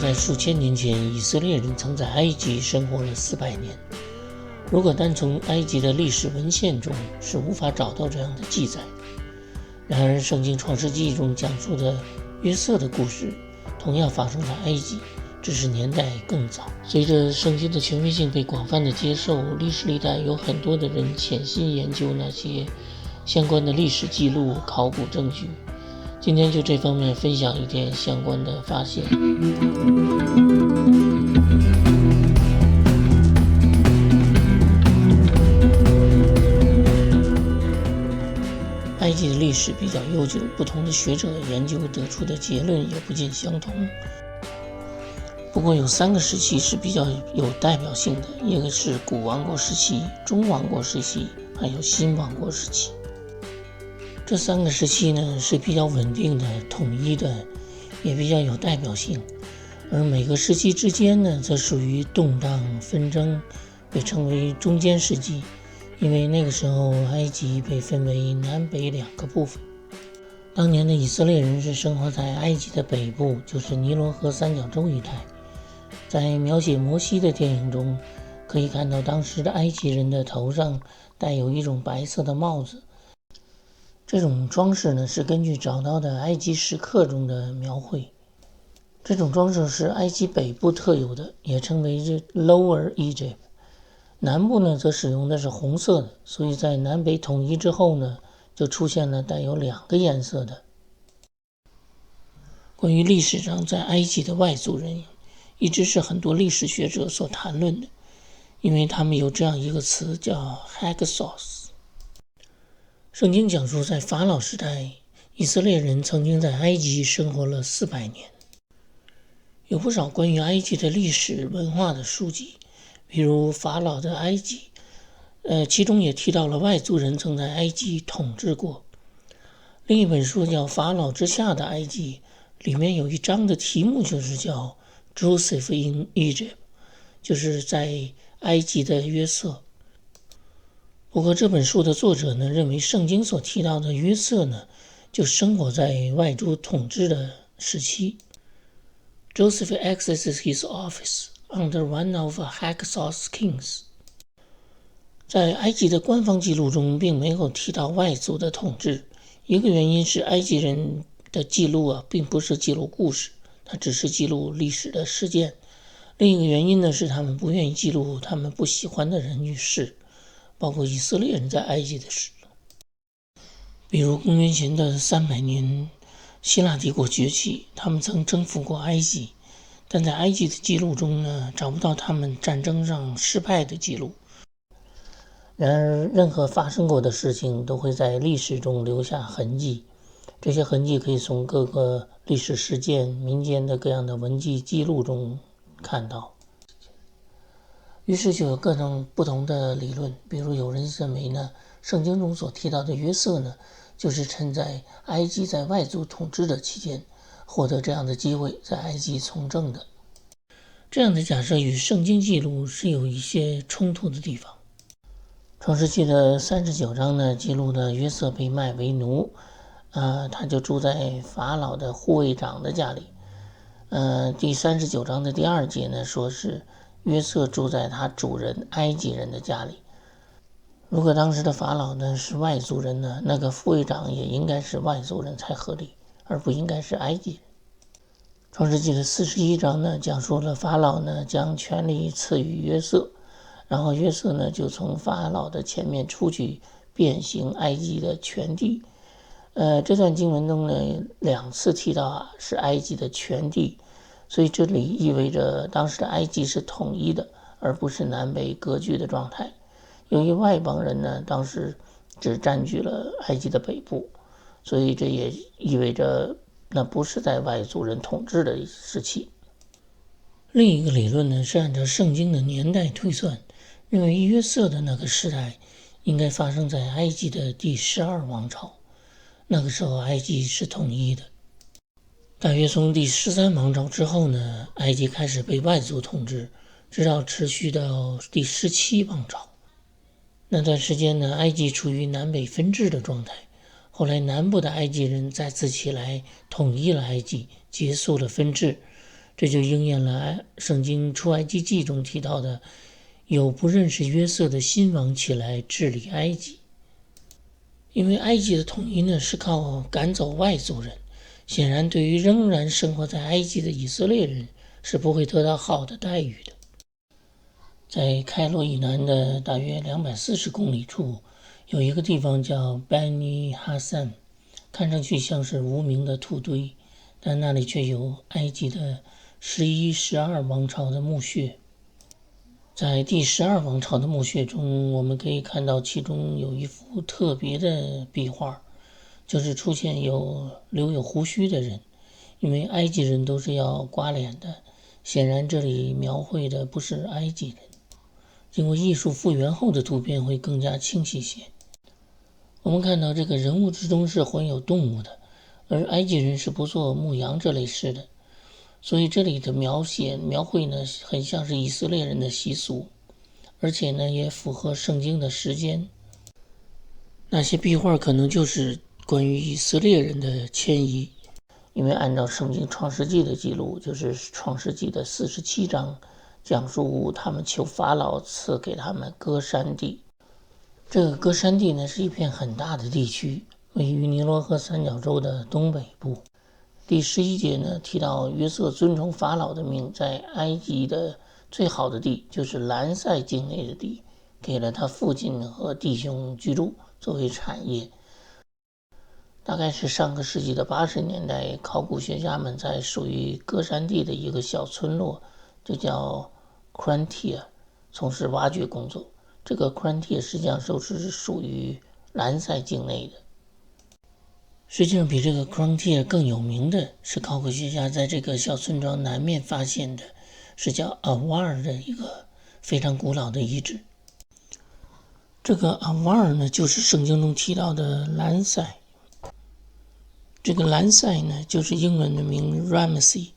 在数千年前，以色列人曾在埃及生活了400年。如果单从埃及的历史文献中，是无法找到这样的记载的。然而，圣经创世纪中讲述的约瑟的故事，同样发生在埃及，只是年代更早。随着圣经的权威性被广泛的接受，历史历代有很多的人潜心研究那些相关的历史记录、考古证据。今天就这方面分享一点相关的发现。埃及的历史比较悠久，不同的学者研究得出的结论也不尽相同。不过有3个时期是比较有代表性的，一个是古王国时期、中王国时期，还有新王国时期。这3个时期呢是比较稳定的、统一的，也比较有代表性。而每个时期之间呢，则属于动荡纷争，被称为中间世纪。因为那个时候埃及被分为南北2个部分。当年的以色列人是生活在埃及的北部，就是尼罗河三角洲一带。在描写摩西的电影中，可以看到当时的埃及人的头上带有一种白色的帽子。这种装饰呢，是根据找到的埃及石刻中的描绘。这种装饰是埃及北部特有的，也称为 Lower Egypt。南部呢，则使用的是红色的，所以在南北统一之后呢，就出现了带有2个颜色的。关于历史上在埃及的外族人，一直是很多历史学者所谈论的，因为他们有这样一个词叫 Hyksos。圣经讲述在法老时代，以色列人曾经在埃及生活了400年。有不少关于埃及的历史文化的书籍，比如法老的埃及，其中也提到了外族人曾在埃及统治过。另一本书叫《法老之下的埃及》，里面有一章的题目就是叫 Joseph in Egypt， 就是在埃及的约瑟。不过这本书的作者呢，认为圣经所提到的约瑟呢，就生活在外族统治的时期。Joseph accesses his office under one of Hyksos kings。 在埃及的官方记录中并没有提到外族的统治，一个原因是埃及人的记录并不是记录故事，它只是记录历史的事件。另一个原因呢，是他们不愿意记录他们不喜欢的人与事，包括以色列人在埃及的事。比如公元前的300年，希腊帝国崛起，他们曾征服过埃及，但在埃及的记录中呢，找不到他们战争上失败的记录。然而，任何发生过的事情都会在历史中留下痕迹，这些痕迹可以从各个历史事件、民间的各样的文记记录中看到。于是就有各种不同的理论，比如有人认为呢，圣经中所提到的约瑟呢，就是趁在埃及在外族统治的期间，获得这样的机会在埃及从政的。这样的假设与圣经记录是有一些冲突的地方。创世纪的39章呢，记录了约瑟被卖为奴，他就住在法老的护卫长的家里。第39章的第2节呢，说是约瑟住在他主人埃及人的家里。如果当时的法老呢是外族人呢，那个护卫长也应该是外族人才合理，而不应该是埃及人。创世纪的41章呢，讲述了法老呢将权力赐予约瑟，然后约瑟呢就从法老的前面出去遍行埃及的全地。这段经文中呢2次提到是埃及的全地，所以这里意味着当时的埃及是统一的，而不是南北割据的状态。由于外邦人呢当时只占据了埃及的北部，所以这也意味着那不是在外族人统治的时期。另一个理论呢是按照圣经的年代推算，认为约瑟的那个时代应该发生在埃及的第12王朝，那个时候埃及是统一的。大约从第13王朝之后呢，埃及开始被外族统治，直到持续到第17王朝。那段时间呢，埃及处于南北分治的状态。后来南部的埃及人再次起来统一了埃及，结束了分治，这就应验了圣经出埃及记中提到的，有不认识约瑟的新王起来治理埃及。因为埃及的统一呢是靠赶走外族人，显然对于仍然生活在埃及的以色列人是不会得到好的待遇的。在开罗以南的大约240公里处，有一个地方叫班尼哈散，看上去像是无名的土堆，但那里却有埃及的11、12王朝的墓穴。在第12王朝的墓穴中，我们可以看到其中有一幅特别的壁画，就是出现留有胡须的人，因为埃及人都是要刮脸的，显然这里描绘的不是埃及人。经过艺术复原后的图片会更加清晰些。我们看到这个人物之中是混有动物的，而埃及人是不做牧羊这类事的，所以这里的描绘呢，很像是以色列人的习俗，而且呢也符合圣经的时间。那些壁画可能就是关于以色列人的迁移，因为按照圣经创世纪的记录，就是创世纪的47章，讲述他们求法老赐给他们歌珊地。这个歌珊地呢是一片很大的地区，位于尼罗河三角洲的东北部。第11节呢提到约瑟遵从法老的命，在埃及的最好的地，就是兰塞境内的地，给了他父亲和弟兄居住作为产业。大概是上个世纪的80年代，考古学家们在属于歌珊地的一个小村落，就叫 Crantia， 从事挖掘工作。这个 Crantia 实际上是属于兰塞境内的。实际上比这个 Crantia 更有名的是考古学家在这个小村庄南面发现的，是叫 Avar 的一个非常古老的遗址。这个 Avar 呢，就是圣经中提到的兰塞。这个兰塞呢，就是英文的名 Ramesses，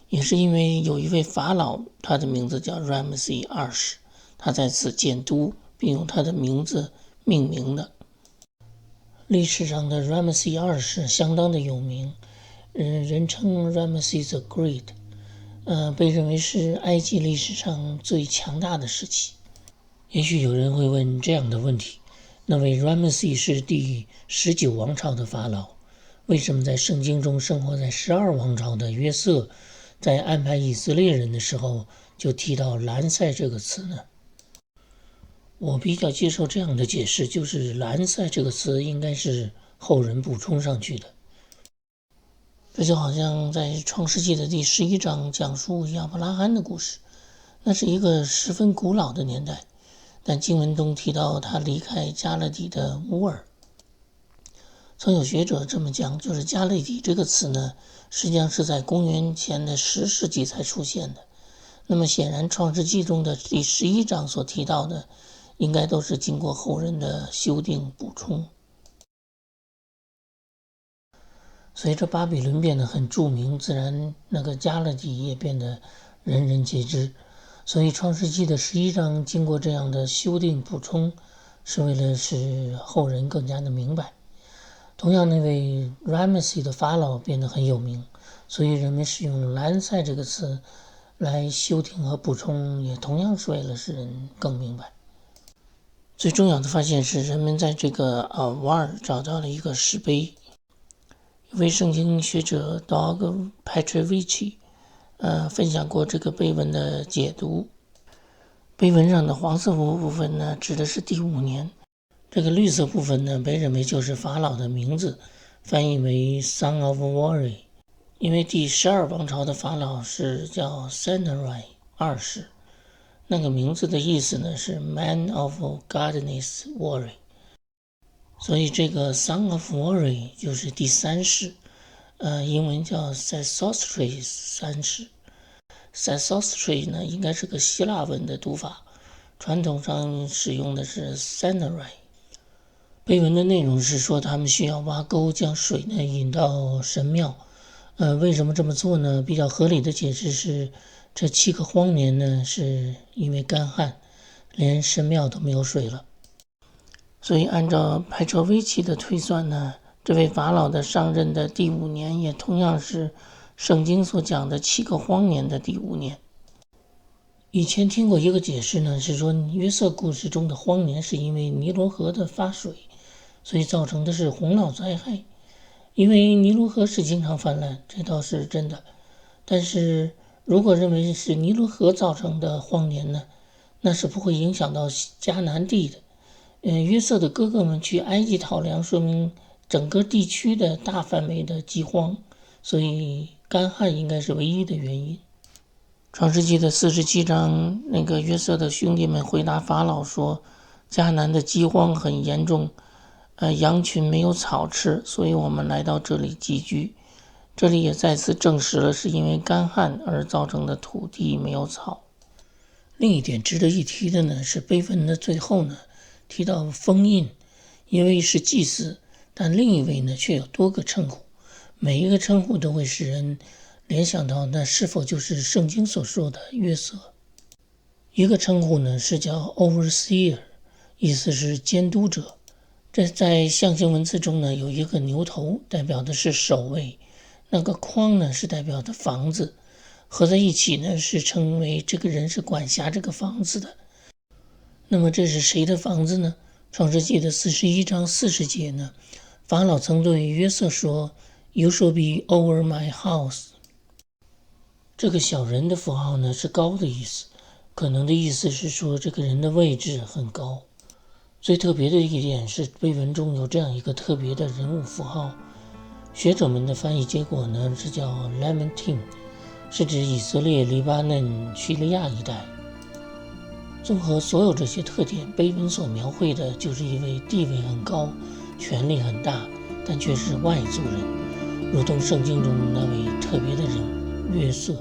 也是因为有一位法老，他的名字叫 Ramesses 二世，他在此建都，并用他的名字命名的。历史上的 Ramesses 二世相当的有名，人称 Ramesses the Great，被认为是埃及历史上最强大的时期。也许有人会问这样的问题：那位 Ramesses 是第19王朝的法老，为什么在圣经中生活在12王朝的约瑟，在安排以色列人的时候就提到兰塞这个词呢？我比较接受这样的解释，就是兰塞这个词应该是后人补充上去的。这就好像在创世纪的第11章讲述亚伯拉罕的故事，那是一个十分古老的年代，但经文中提到他离开加勒底的乌尔。曾有学者这么讲，就是加勒底这个词呢，实际上是在公元前的10世纪才出现的。那么显然创世纪中的第11章所提到的应该都是经过后人的修订补充。随着巴比伦变得很著名，自然那个加勒底也变得人人皆知。所以创世纪的11章经过这样的修订补充，是为了使后人更加的明白。同样，那位 Ramesses 的法老变得很有名，所以人们使用兰塞这个词来修订和补充，也同样是为了使人更明白。最重要的发现是，人们在这个瓦尔找到了一个石碑。一位圣经学者 Doug Petrovici 分享过这个碑文的解读。碑文上的黄色部分呢，指的是第5年。这个绿色部分呢，被认为就是法老的名字，翻译为 Son of Warri， 因为第12王朝的法老是叫 Sennacherib 二世，那个名字的意思呢是 Man of Godness Warri， 所以这个 Son of Warri 就是第3世，英文叫 Sesostris 三世。Sesostris 呢应该是个希腊文的读法，传统上使用的是 Sennacherib。碑文的内容是说，他们需要挖沟将水呢引到神庙。为什么这么做呢？比较合理的解释是，这7个荒年呢是因为干旱，连神庙都没有水了。所以按照派卓维奇的推算呢，这位法老的上任的第5年也同样是圣经所讲的7个荒年的第5年。以前听过一个解释呢，是说约瑟故事中的荒年是因为尼罗河的发水，所以造成的是洪涝灾害。因为尼罗河是经常泛滥，这倒是真的。但是如果认为是尼罗河造成的荒年呢，那是不会影响到迦南地的。约瑟的哥哥们去埃及讨粮，说明整个地区的大范围的饥荒，所以干旱应该是唯一的原因。创世纪的47章，约瑟的兄弟们回答法老说，迦南的饥荒很严重，羊群没有草吃，所以我们来到这里寄居。这里也再次证实了是因为干旱而造成的土地没有草。另一点值得一提的呢，是碑文的最后呢提到封印，一位是祭司，但另一位呢却有多个称呼，每一个称呼都会使人联想到那是否就是圣经所说的约瑟。一个称呼呢是叫 overseer， 意思是监督者。这在象形文字中呢有一个牛头，代表的是守卫，那个框呢是代表的房子，合在一起呢是称为这个人是管辖这个房子的。那么这是谁的房子呢？创世纪的41章40节呢，法老曾对约瑟说 You shall be over my house。 这个小人的符号呢是高的意思，可能的意思是说这个人的位置很高。最特别的一点是碑文中有这样一个特别的人物符号，学者们的翻译结果呢是叫 Lamentin， 是指以色列、黎巴嫩、叙利亚一带。综合所有这些特点，碑文所描绘的就是一位地位很高、权力很大，但却是外族人，如同圣经中那位特别的人约瑟。